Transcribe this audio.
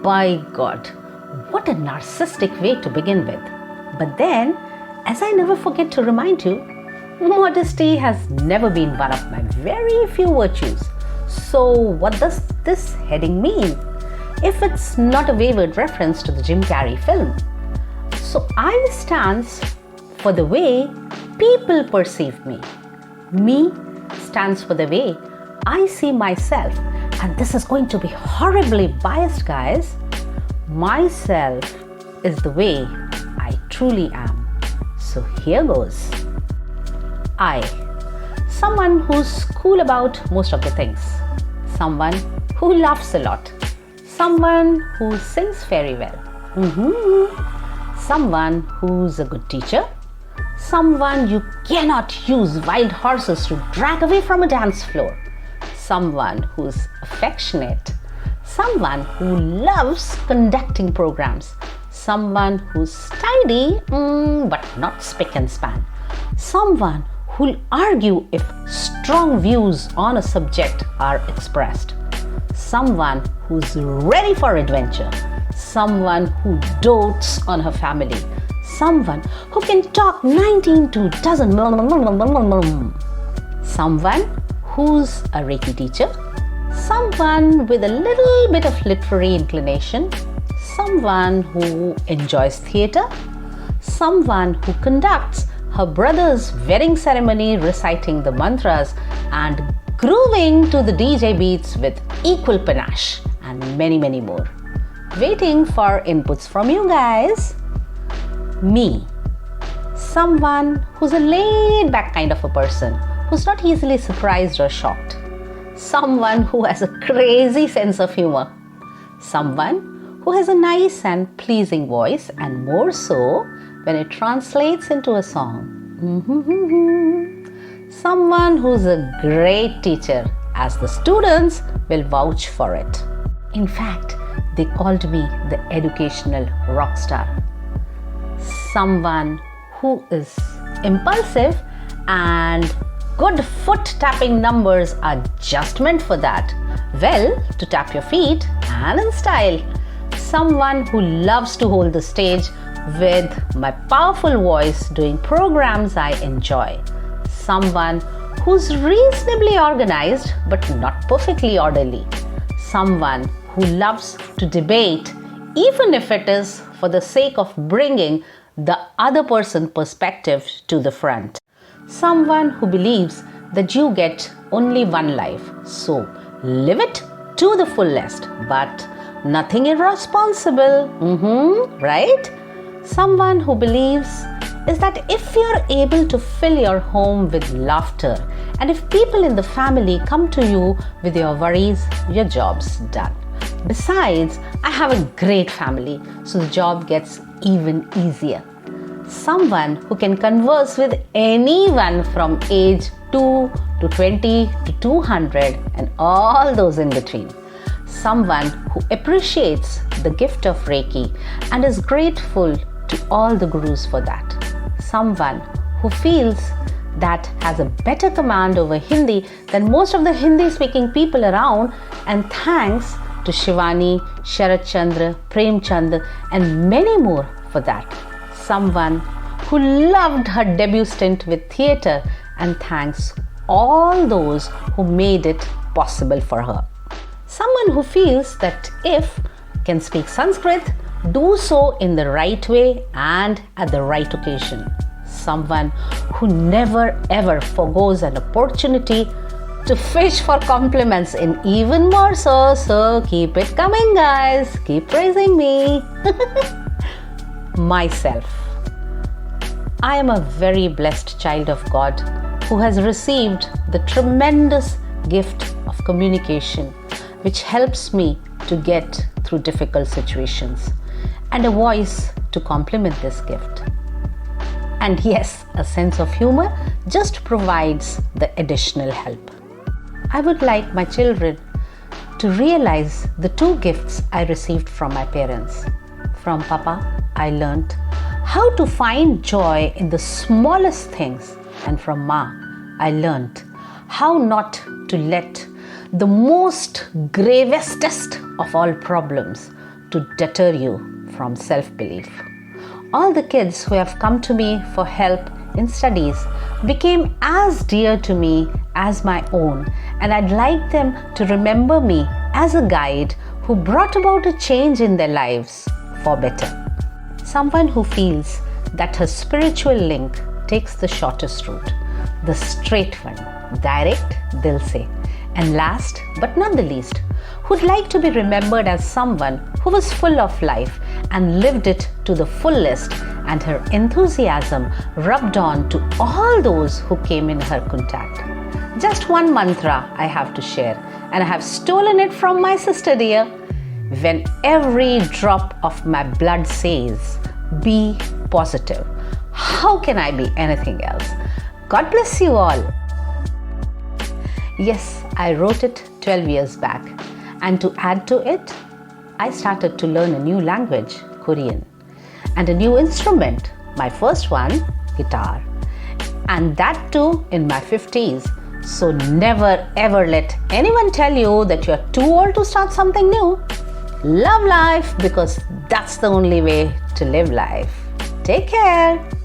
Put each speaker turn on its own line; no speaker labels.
By God, what a narcissistic way to begin with. But then, as I never forget to remind you, modesty has never been one of my very few virtues. So, what does this heading mean? If it's not a wayward reference to the Jim Carrey film. So, I stands for the way people perceive me. Me stands for the way I see myself. And this is going to be horribly biased, guys. Myself is the way I truly am. So here goes. I, someone who's cool about most of the things. Someone who laughs a lot. Someone who sings very well. Someone who's a good teacher. Someone you cannot use wild horses to drag away from a dance floor. Someone who's affectionate, someone who loves conducting programs, someone who's tidy but not spick and span, someone who'll argue if strong views on a subject are expressed, someone who's ready for adventure, someone who dotes on her family, someone who can talk 19 to dozen, someone who's a Reiki teacher, someone with a little bit of literary inclination, someone who enjoys theatre, someone who conducts her brother's wedding ceremony reciting the mantras and grooving to the DJ beats with equal panache, and many, many more. Waiting for inputs from you guys. Me, someone who's a laid-back kind of a person, who's not easily surprised or shocked. Someone who has a crazy sense of humor. Someone who has a nice and pleasing voice, and more so when it translates into a song. Someone who's a great teacher, as the students will vouch for it. In fact, they called me the educational rock star. Someone who is impulsive, and good foot tapping numbers are just meant for that. Well, to tap your feet and in style. Someone who loves to hold the stage with my powerful voice doing programs I enjoy. Someone who's reasonably organized but not perfectly orderly. Someone who loves to debate even if it is for the sake of bringing the other person's perspective to the front. Someone who believes that you get only one life, so live it to the fullest, but nothing irresponsible, right? Someone who believes is that if you're able to fill your home with laughter, and if people in the family come to you with your worries, your job's done. Besides, I have a great family, so the job gets even easier. Someone who can converse with anyone from age 2 to 20 to 200 and all those in between. Someone who appreciates the gift of Reiki and is grateful to all the gurus for that. Someone who feels that has a better command over Hindi than most of the Hindi-speaking people around, and thanks to Shivani, Sharat Chandra, Prem Chand and many more for that. Someone who loved her debut stint with theatre, and thanks all those who made it possible for her. Someone who feels that if can speak Sanskrit, do so in the right way and at the right occasion. Someone who never ever forgoes an opportunity to fish for compliments in even more so keep it coming, guys. Keep praising me. Myself. I am a very blessed child of God who has received the tremendous gift of communication, which helps me to get through difficult situations, and a voice to complement this gift. And yes, a sense of humor just provides the additional help. I would like my children to realize the two gifts I received from my parents. From Papa, I learnt how to find joy in the smallest things, and from Ma, I learnt how not to let the most gravestest of all problems to deter you from self-belief. All the kids who have come to me for help in studies became as dear to me as my own, and I'd like them to remember me as a guide who brought about a change in their lives for better. Someone who feels that her spiritual link takes the shortest route, the straight one, direct, they'll say. And last but not the least, who'd like to be remembered as someone who was full of life and lived it to the fullest, and her enthusiasm rubbed on to all those who came in her contact. Just one mantra I have to share, and I have stolen it from my sister dear. When every drop of my blood says, be positive, how can I be anything else? God bless you all. Yes, I wrote it 12 years back. And to add to it, I started to learn a new language, Korean, and a new instrument, my first one, guitar. And that too in my 50s. So never ever let anyone tell you that you're too old to start something new. Love life, because that's the only way to live life. Take care.